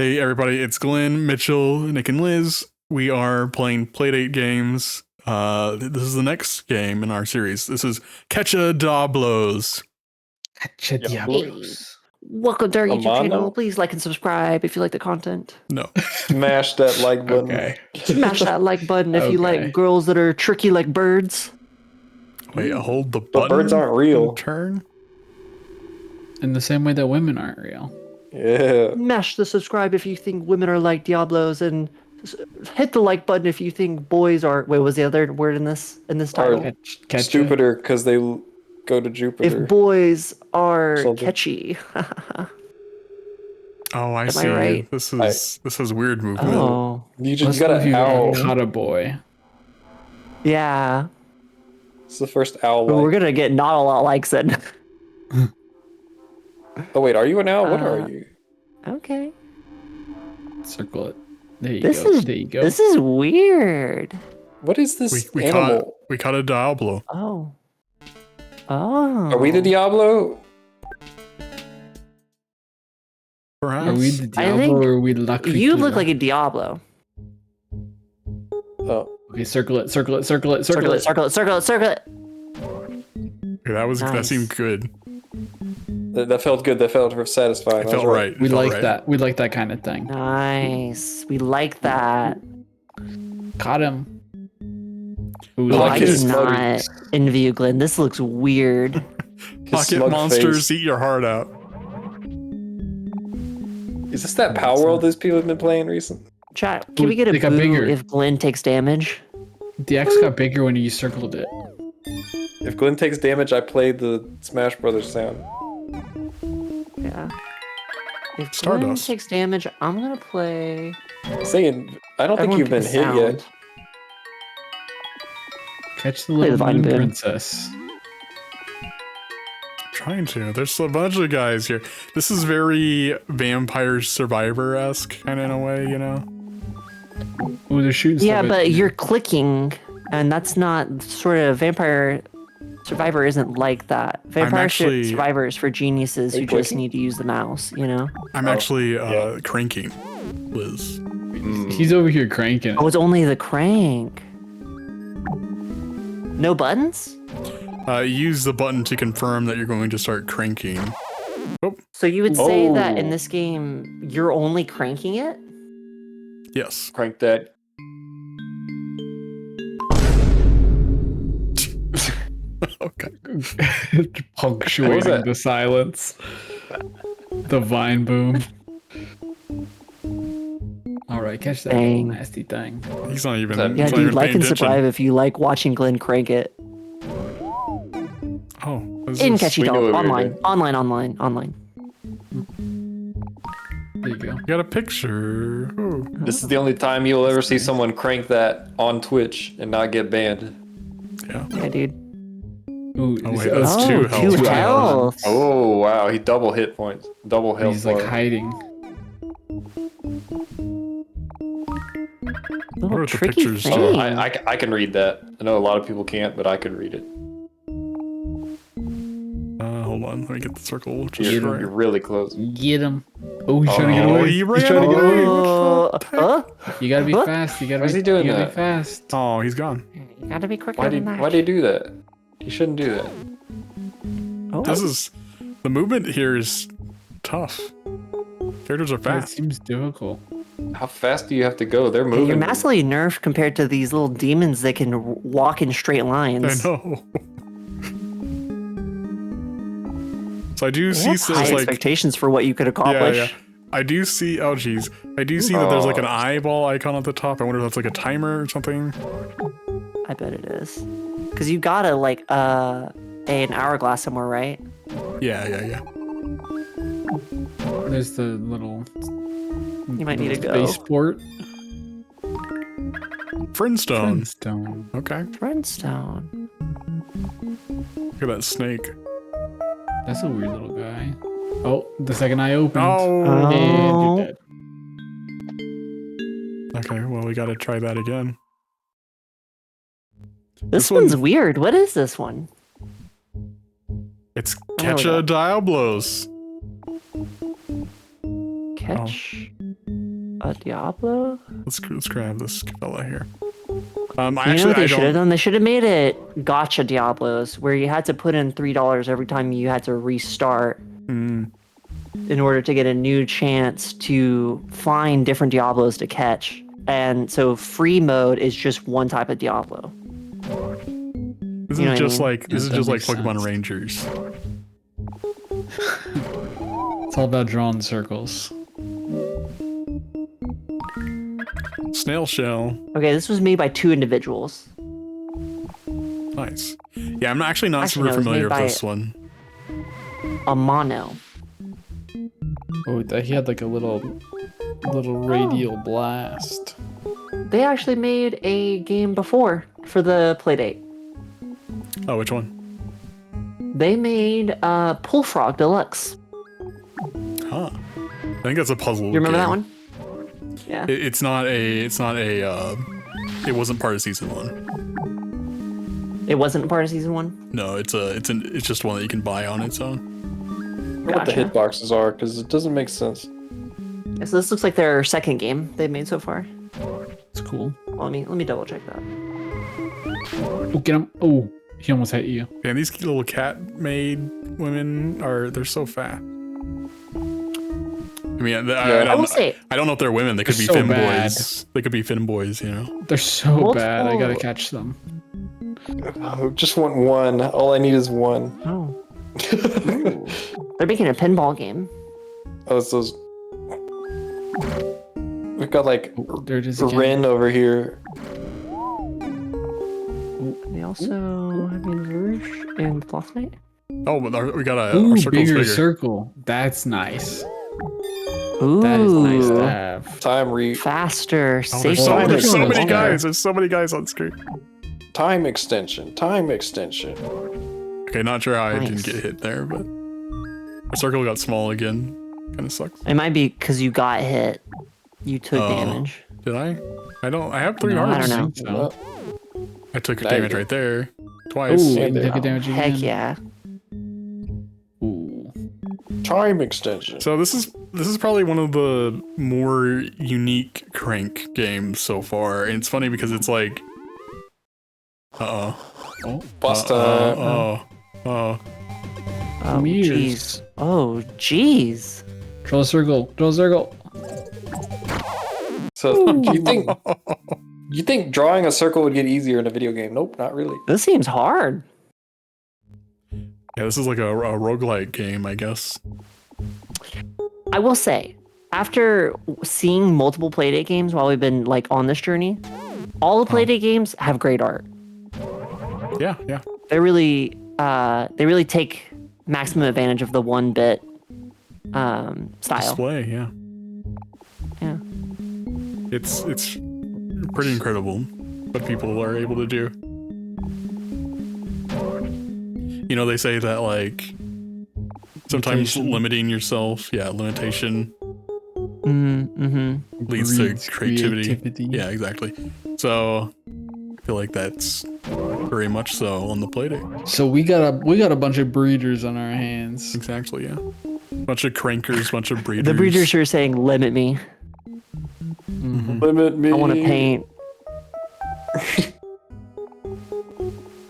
Hey everybody, it's Glenn, Mitchell, Nick, and Liz. We are playing Playdate games. This is the next game in our series. This is CatchaDiablos. CatchaDiablos. Welcome to our YouTube Amano? channel. Please like and subscribe if you like the content. No. Smash that like button. Okay. Smash that like button if you Okay. like girls that are tricky like birds. Wait, hold the button. But birds aren't real. and turn? In the same way that women aren't real. Yeah. Smash the subscribe if you think women are like Diablos, and hit the like button if you think boys are. Wait, what was the other word in this title? Catch Stupider because they go to Jupiter. If boys are Something. catchy. Oh, I Am see. I right? This is weird movement. Oh, you just got an owl. Caught a boy. yeah. It's the first owl. But we're gonna get not a lot of likes then. Oh wait, are you an owl? What are you? Okay. Circle it. There you This go. is There you go. this is weird. What is this We animal? caught a Diablo. Oh. Oh. Are we the Diablo? Perhaps. Are we the I Diablo think or are we La You look Criatura? like a Diablo. Oh, Okay, circle it, circle it, circle it, Circle it, circle it, circle it, circle it. Okay, that Nice. seemed good. that felt good. That felt satisfying. It I was felt right. We It felt like right. that. We like that kind of thing. Nice. We like that. Caught him. Ooh, We Oh, like I his do smug- not envy you, Glenn. This looks weird. His Pocket smug monsters face. eat your heart out. Is this that Power World these people have been playing recently? Chat, can we get a They got boo bigger. if Glenn takes damage? The X got bigger when you circled it. If Glenn takes damage, I play the Smash Brothers sound. Yeah. If Glenn Stardust. takes damage, I'm gonna play. Saying, I don't think Everyone you've been pick a hit sound. yet. Catch the Play little the Vine moon Boom. princess. Trying to. There's a bunch of guys here. This is very Vampire Survivor-esque, kind of in a way, you know? Ooh, they're shooting Yeah, stuff at but you. you're clicking, and that's not sort of Vampire Survivor isn't like that. Vampire actually- Survivor is for geniuses Are who you just clicking? need to use the mouse, you know? I'm actually yeah. cranking Liz. He's over here cranking. Oh, it's only the crank. No buttons? Use the button to confirm that you're going to start cranking. So you would say that Oh. in this game, you're only cranking it? Yes. Crank that. Okay. What was Punctuating that? the silence. The vine boom. Alright, catch that little Dang. nasty thing. He's not even. Yeah, he's Yeah, not dude, even like paying and attention. subscribe if you like watching Glenn crank it. Oh, what is In this? Catchy We knew Dog. what we were Online. There you go. You got a picture. Ooh. This is the only time you'll ever see someone crank that on Twitch and not get banned. Yeah. Yeah, dude. Ooh, Oh, is wait, it- that's Oh, two health. two Two health. Oh wow, he double hit points, double health. He's like bar. hiding. What Little are the tricky pictures? thing. Oh, I can read that. I know a lot of people can't, but I could read it. Hold on. Let me get the circle. Just You're right. really close. Get him. Oh, he's trying to get Oh, away. he He's ran trying to get away. Huh? You gotta be Huh? fast. You gotta Why is be, he doing you gotta that? be fast. Oh, he's gone. You gotta be quicker Why than that. did he do that? You shouldn't do that. Oh. This is the movement here is tough. Characters are It fast. seems difficult. How fast do you have to go? They're Yeah, moving. you're massively nerfed compared to these little demons that can walk in straight I lines. know. So I do They see have some high like expectations for what you could yeah, accomplish. yeah. I do see. Oh, geez. I do see that there's like an Oh. eyeball icon at the top. I wonder if that's like a timer or something. I bet it is. Because you gotta like an hourglass somewhere, right? Yeah. There's the little You might need to go. spaceport. Friendstone. Stone. Okay. Friendstone. Look at that snake. That's a weird little guy. Oh, the second eye opened. Oh. And Oh. you're dead. Okay. Well, we got to try that again. This This one's one- weird. What is this one? It's there we go. CatchaDiablos. Catch. A Diablo? Let's grab this fella here. You know what they should have done? They should have made it CatchaDiablos, where you had to put in $3 every time you had to restart in order to get a new chance to find different Diablos to catch. And so free mode is just one type of Diablo. This You know is what I just mean? like this is That just like makes Pokemon sense. Rangers. It's all about drawing circles. Snail shell. Okay, this was made by 2 individuals. Nice. Yeah, I'm actually not Actually, super no, it was familiar made with by- this one. A mono. Oh, he had like a little radial blast. They actually made a game before for the Playdate. Oh, which one? They made Bullfrog Deluxe. Huh. I think that's a puzzle. You remember that game. one? Yeah. It's not a. It wasn't part of season 1. It wasn't part of season 1? No, it's just one that you can buy on its own. What the Gotcha. hitboxes are, because it doesn't make sense. Yeah, so this looks like their second game they've made so far. It's cool. Well, let me double check that. Oh, get him. Oh, he almost hit you. Man, these little cat-made women they're so fat. I mean, I will say, I don't know if they're women. They could be They're so femboys. They could be femboys, you know. They're so bad. I gotta Multiple- catch them. I just want one. All I need is one. oh. Ooh. They're making a pinball game. Oh, it's those. We've got like Oh, there it is again. Ren over here. They also have in Rouge and Fluff Knight. Oh, but we got our Ooh, circle's bigger bigger. circle. That's nice. Ooh. That is nice to have. Faster, Oh, safer. there's so Oh, many longer. guys. There's so many guys on screen. Time extension. Time extension. Okay, not sure how I Nice. didn't get hit there, but our circle got small again. Kind of sucks. It might be because you got hit. You took Oh. damage. Did I? I have 3 No, I hearts. don't know. think so. Well, I took a Now you damage do. right there. Twice. Ooh, Yeah, and take a damage again. Heck yeah. Ooh. time extension. So this is probably one of the more unique Crank games so far, and it's funny because it's like, Oh, Bust oh, Oh, Meters. jeez. Oh, jeez. draw a circle. Draw a circle. So you think drawing a circle would get easier in a video game? Nope, not really. This seems hard. yeah, this is like a roguelike game, I guess. I will say, after seeing multiple Playdate games while we've been like on this journey, all the Playdate games have great art. Yeah, yeah. They really take maximum advantage of the 1-bit style. Display, yeah. Yeah. It's pretty incredible what people are able to do. You know, they say that like sometimes Limitation. limiting yourself, limitation Mm-hmm. leads to Breeds creativity. Yeah, exactly. So I feel like that's very much so on the Playdate. So we got a bunch of breeders on our hands. Exactly, yeah. Bunch of crankers, bunch of breeders. The breeders are saying, "Limit me. Limit me. I want to paint."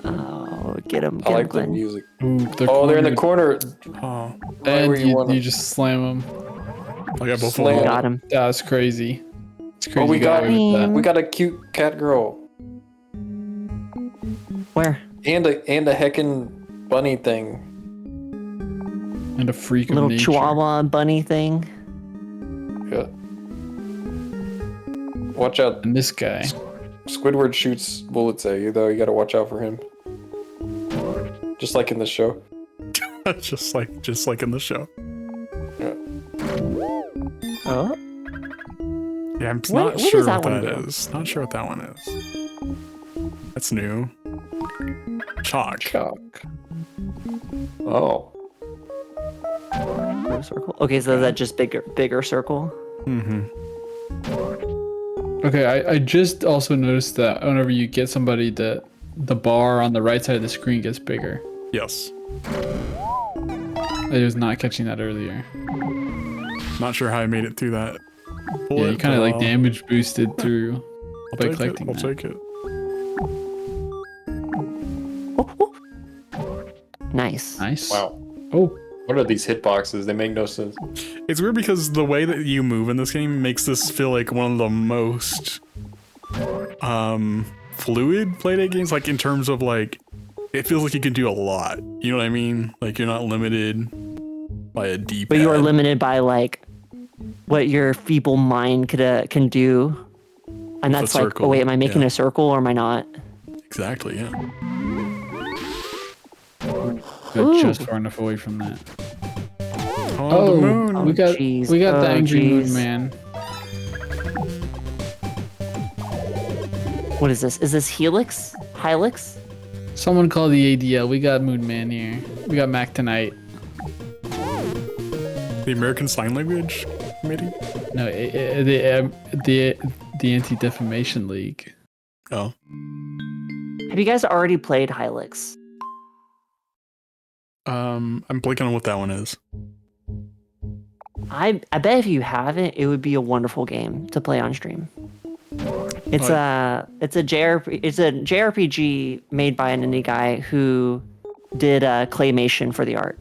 Oh, get him! I like the Glenn. music. Ooh, Oh, they're in the cornered. corner. Oh, Right where And you want you 'em. just slam them. I got both Slam. of them. Got him. That's crazy. It's crazy. Oh, we to get got away with that. we got a cute cat girl Where? and a heckin' bunny thing. And a freak of Little nature. Chihuahua bunny thing. Yeah. Watch out. And this guy. Squidward shoots bullets at you, though. You gotta watch out for him. Just like in the show. just like in the show. Yeah. Oh. Yeah, I'm What- not what sure does that what one that do? is. Not sure what that one is. That's new. Chalk. Chalk. Oh. Little circle. Okay, so is that just bigger circle? Mm-hmm. Okay, I just also noticed that whenever you get somebody, the bar on the right side of the screen gets bigger. Yes. I was not catching that earlier. Not sure how I made it through that Yeah, you kind of like ball. damage boosted through by Take it, collecting I'll that. take it. Nice. Nice. Wow. Oh, What are these hitboxes? They make no sense. It's weird because the way that you move in this game makes this feel like one of the most fluid Playdate games, like in terms of like it feels like you can do a lot. You know what I mean? Like you're not limited by a D-pad. But you are limited by like what your feeble mind can do. And that's like, circle, oh wait, am I making yeah. a circle or am I not? Exactly, yeah. got Ooh. just far enough away from that. Oh, the moon. we got jeez. we got the Oh, angry jeez. moon man. What is this? Is this Helix? Helix? Someone call the ADL. We got Moon Man here. We got Mac tonight. The American Sign Language Committee? No, the Anti-Defamation League. Oh. Have you guys already played Helix? I'm blanking on what that one is. I bet if you haven't, it would be a wonderful game to play on stream. It's a JRPG made by an indie guy who did claymation for the art.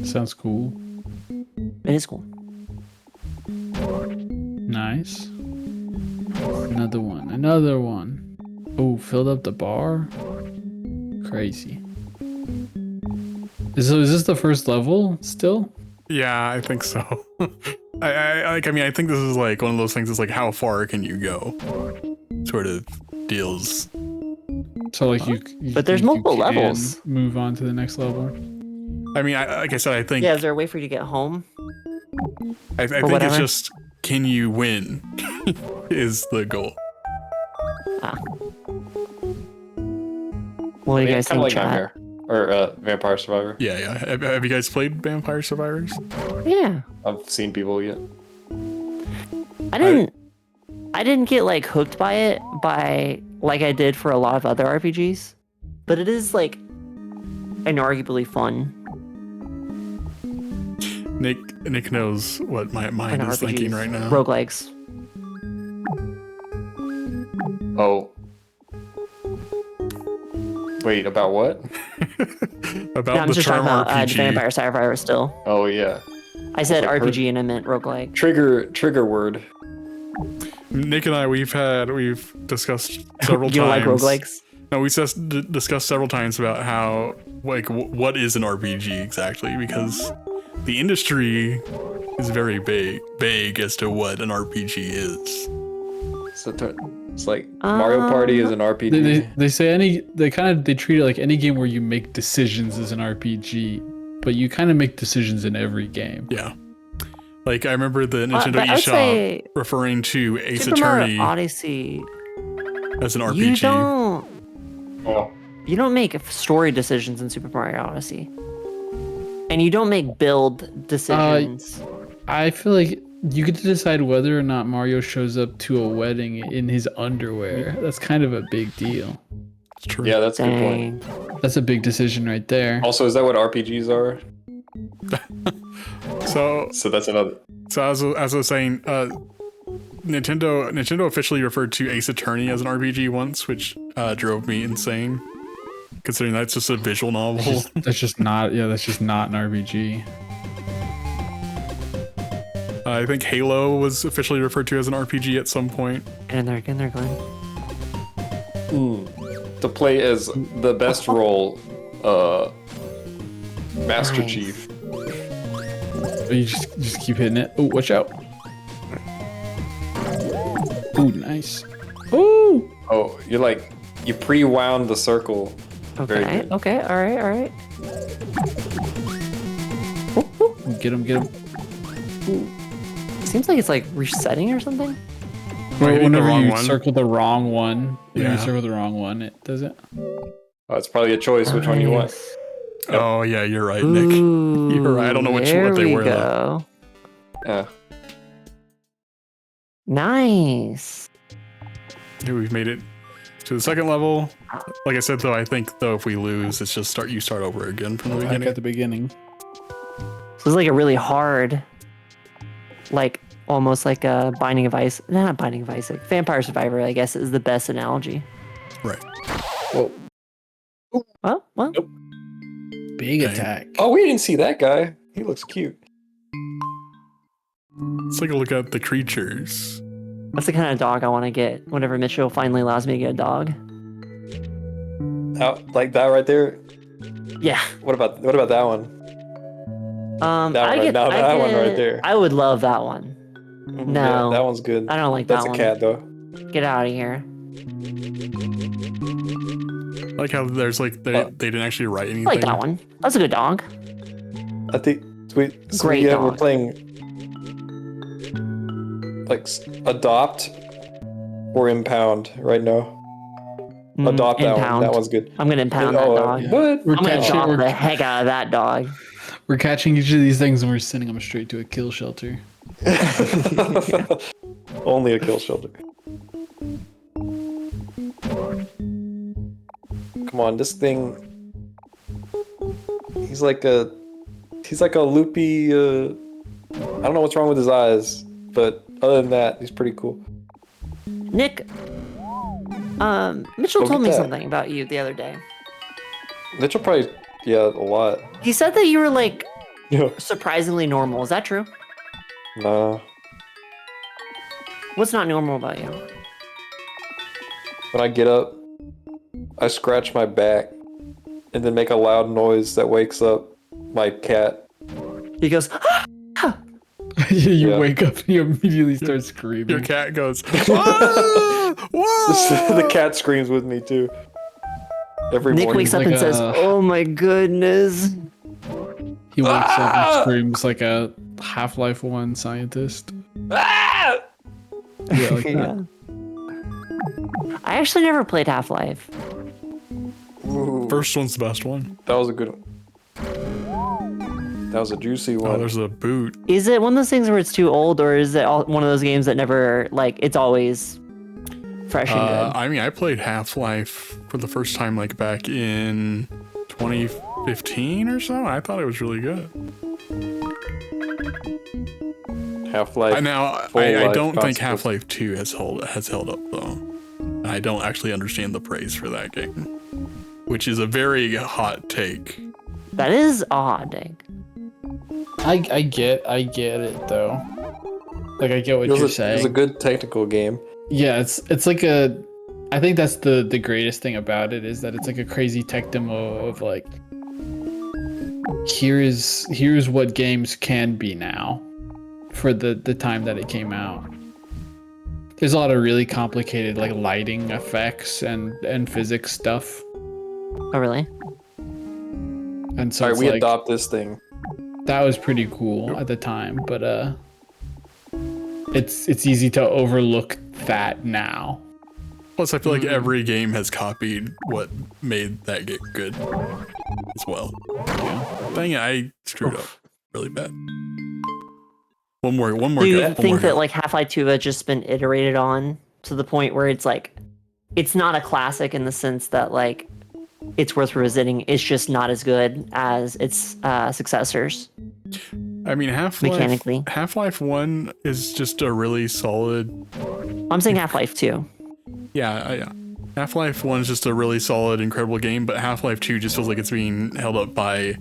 Sounds cool. It is cool. Nice. Another one. Another one. Oh, filled up the bar. Crazy. Is this the first level still? Yeah, I think so. I think this is like one of those things. It's like, how far can you go? Sort of deals. So like you But there's think you multiple can levels. Move on to the next level. I mean, like I said, I think Yeah, is there a way for you to get home? I think whatever? it's just, can you win? Is the goal. Ah. What do you guys Kind of think, like chat? Nightmare or Vampire Survivor. Yeah, yeah. Have you guys played Vampire Survivors? Yeah. I've seen people yet. I didn't get like hooked by it like I did for a lot of other RPGs, but it is like inarguably fun. Nick knows what my mind And is thinking right now. Roguelikes. Oh. Wait, about what? About No, I'm the just term talking about RPG. Vampire Survivor still. Oh yeah. I said like RPG and I meant roguelike. Trigger word. Nick and I, we've discussed several You don't like times. roguelikes? No, we discussed several times about how, like, what is an RPG exactly, because the industry is very vague as to what an RPG is. It's like Mario Party is an RPG. They say they treat it like any game where you make decisions as an RPG, but you kind of make decisions in every game. Yeah. Like, I remember the Nintendo but I would eShop say referring to Ace Super Attorney Mario Odyssey. as an RPG. You don't make story decisions in Super Mario Odyssey, and you don't make build decisions. I feel like you get to decide whether or not Mario shows up to a wedding in his underwear. That's kind of a big deal. It's true. Yeah, that's a good Dang. point. That's a big decision right there. Also, is that what RPGs are? So that's another. So as I was saying, Nintendo officially referred to Ace Attorney as an RPG once, which drove me insane, considering that's just a visual novel. That's just not an RPG. I think Halo was officially referred to as an RPG at some point. Get in there, Glenn. To play as the best role, Master Nice. Chief. You just keep hitting it. Oh, watch out. Ooh, nice. Ooh. Oh, you pre-wound the circle. Very Okay, good. okay, all right. Get him. Seems like it's like resetting or something. hitting the Whenever wrong you one. circle the wrong one, it does it. Oh, it's probably a choice which one you want. Nice. Yep. Oh yeah, you're right, Nick. You're right. I don't know what there they we were though. go. Yeah. Nice. Yeah, we've made it to the second level. Like I said though, I think though if we lose, it's just you start over again from the Back beginning. at the beginning. So it's like a really hard like almost like a Binding of Ice. Not Binding of Ice. Like Vampire Survivor, I guess, is the best analogy. Right. Well, Well. Nope. Big Dang. attack. oh, we didn't see that guy. He looks cute. Let's take a look at the creatures. That's the kind of dog I want to get whenever Mitchell finally allows me to get a dog. Out like that right there. Yeah. What about that one? That one right there. I would love that one. No. Yeah, that one's good. I don't like That's that one. a cat though. Get out of here. I like how there's like they didn't actually write anything. I like that one. That's a good dog. I think Great we're dog. playing like adopt or impound right now. Adopt that one. Impound. That one's good. I'm gonna impound that dog. What? We're I'm gonna catching, adopt the heck out of that dog. we're catching each of these things and we're sending them straight to a kill shelter. Only a kill shelter. Come on, this thing. He's like a loopy. I don't know what's wrong with his eyes, but other than that, he's pretty cool. Nick, Mitchell Look told at me that. something about you the other day. Mitchell probably, yeah, a lot. He said that you were like Yeah. surprisingly normal. Is that true? Nah. What's not normal about you? When I get up, I scratch my back, and then make a loud noise that wakes up my cat. He goes, You Yeah. wake up and you immediately start screaming. Your cat goes, "Whoa! Whoa!" The cat screams with me too. Every Nick morning. wakes up like and says, a- "Oh my goodness." He wakes up Ah! and screams like a Half-Life 1 scientist. Ah! Yeah, like that. Yeah. I actually never played Half-Life. Ooh, First one's the best one. that was a good one. That was a juicy Oh, one. there's a boot. Is it one of those things where it's too old, or is it one of those games that never, like, it's always fresh and good? I mean, I played Half-Life for the first time like back in 2015 or so. I thought it was really good. Half-Life. I Full-life don't think consequence. Half-Life 2 has held up though. I don't actually understand the praise for that game, which is a very hot take. That is a hot take. I get it though. Like I get what It was you're a saying. good technical game. Yeah, it's like a. I think that's the greatest thing about it is that it's like a crazy tech demo of like. Here's what games can be now, for the time that it came out. There's a lot of really complicated like lighting effects and physics stuff, Oh, really? and so All right, it's we like, adopt this thing. that was pretty cool at the time, but it's easy to overlook that now. Plus, I feel like every game has copied what made that game good as well. Dang it, I screwed up really bad. One more Do go. you One think more that go. like Half-Life 2 has just been iterated on to the point where it's like, it's not a classic in the sense that like it's worth revisiting. It's just not as good as its successors. I mean, mechanically. Half-Life 1 is just a really solid. I'm saying Half-Life 2. Yeah. Half-Life 1 is just a really solid, incredible game, but Half-Life 2 just feels like it's being held up by,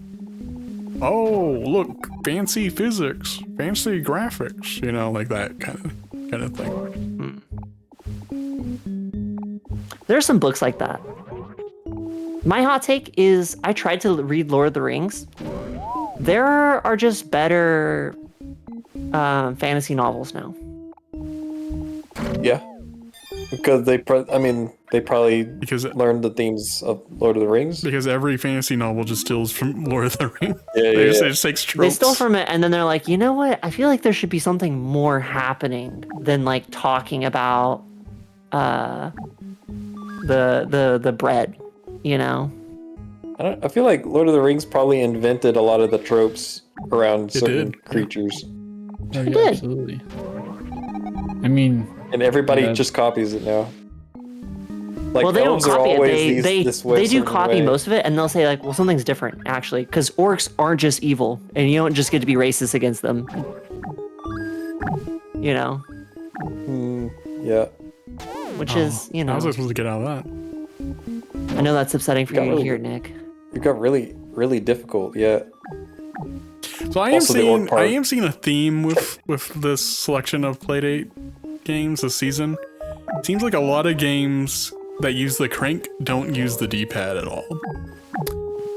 oh, look, fancy physics, fancy graphics, like that kind of thing. There are some books like that. My hot take is I tried to read Lord of the Rings. There are just better fantasy novels now. Yeah. Because they probably Because learned the themes of Lord of the Rings. every fantasy novel just steals from Lord of the Rings. Yeah, They yeah. just takes They tropes. stole from it, and then they're like, you know what? I feel like there should be something more happening than like talking about the bread, I feel like Lord of the Rings probably invented a lot of the tropes around It certain did. creatures, Oh, yeah, did. absolutely. I mean, and everybody Yeah. just copies it now. Like Well, they don't elves are copy it. always They this way, they do certain copy way. most of it, and they'll say like, well, something's different actually, because orcs aren't just evil, and you don't just get to be racist against them. You know, Yeah. which is, you How know, was I supposed to get out of that? I know that's upsetting for Got you to really hear, good. Nick. It got really, really difficult. Yeah. So I am Also the orc seeing part. a theme with this selection of Playdate games this season. It seems like a lot of games that use the crank don't use the D-pad at all.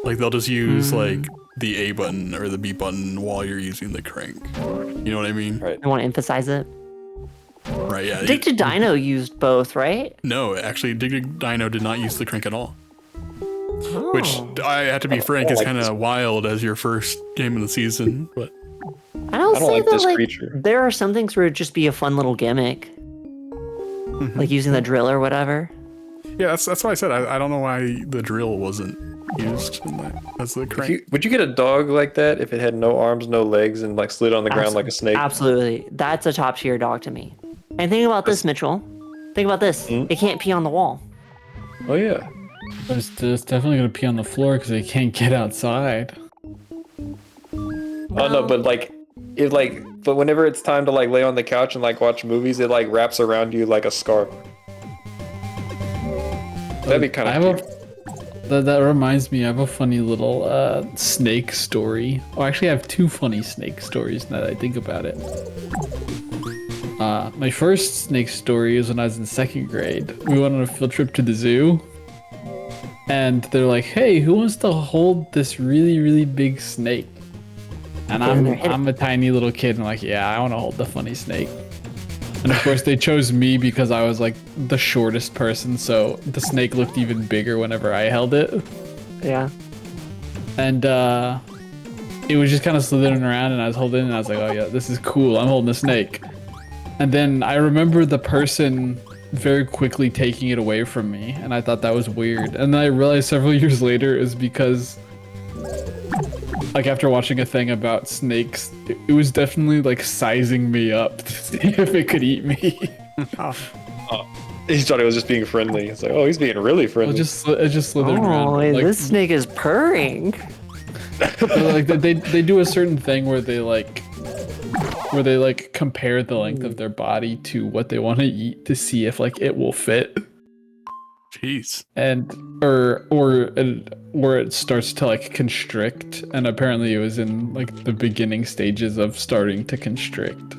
Like they'll just use like the A button or the B button while you're using the crank. You know what I mean? Right. I want to emphasize it. Right, yeah. Addicted Dino used both, right? No, actually, Dig Dino did not use the crank at all. Oh. Which, I have to be frank, don't is like kind this. of wild as your first game of the season. But I don't I don't say like that, this like, creature. there are some things where it'd just be a fun little gimmick. Like using the drill or whatever. yeah, that's why I said I don't know why the drill wasn't used in that as the crank. Would you get a dog like that if it had no arms, no legs, and like slid on the ground like a snake? Absolutely. That's a top tier dog to me. And think about this, Mitchell. Think about this. It can't pee on the wall. Oh yeah. But it's definitely gonna pee on the floor because they can't get outside. Oh no, but like, but whenever it's time to like lay on the couch and like watch movies, it like wraps around you like a scarf. That'd be kind of cute. That reminds me, I have a funny little snake story. Oh, actually, I have two funny snake stories now that I think about it. My first snake story is when I was in second grade. We went on a field trip to the zoo. And they're like, hey, who wants to hold this really, really big snake? And I'm a tiny little kid. And I'm like, yeah, I want to hold the funny snake. And of course, they chose me because I was like the shortest person. So the snake looked even bigger whenever I held it. Yeah. And it was just kind of slithering around and I was holding it and I was like, oh yeah, this is cool. I'm holding a snake. And then I remember the person very quickly taking it away from me. And I thought that was weird. And then I realized several years later it was because, like, after watching a thing about snakes, it was definitely like sizing me up to see if it could eat me. He thought he was just being friendly. It's like, oh, he's being really friendly. It just slithered around. Oh, Like, this snake is purring. like they do a certain thing where they compare the length of their body to what they want to eat to see if like it will fit. Jeez. And or where it starts to like constrict, and apparently it was in like the beginning stages of starting to constrict.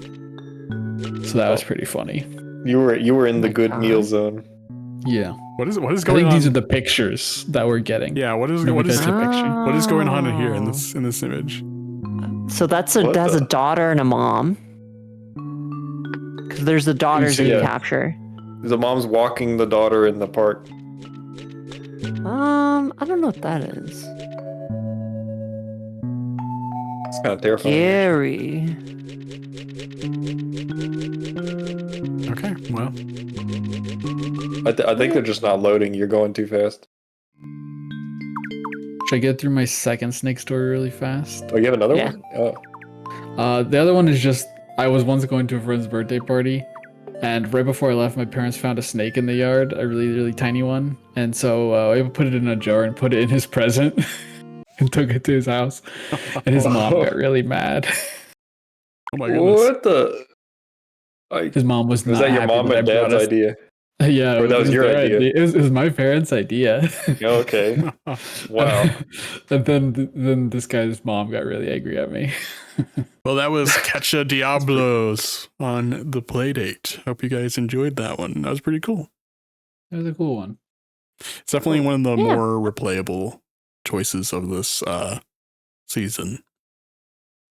So that was pretty funny. You were in the good meal zone. Yeah. What is I going think on? these are the pictures that we're getting. Yeah, what is Can we what is catch a picture? what is going on in here in this image? So that's a daughter and a mom. Because there's the daughters in the capture. The mom's walking the daughter in the park. I don't know what that is. It's kind of terrifying. Scary. Okay, well, I think they're just not loading. You're going too fast. Should I get through my second snake story really fast? Oh, you have another Yeah. one? Oh. The other one is just, I was once going to a friend's birthday party, and right before I left, my parents found a snake in the yard, a really, really tiny one. And so I put it in a jar and put it in his present and took it to his house. And his mom got really mad. oh my goodness. What the? His mom was not that your happy mom that I and brought dad's us- idea? Yeah, Or that was your their idea? It was my parents' idea. Oh, okay. Wow. And then this guy's mom got really angry at me. Well, that was CatchaDiablos on the Playdate. Hope you guys enjoyed that one. That was pretty cool. It was a cool one. It's definitely one of the more replayable choices of this season.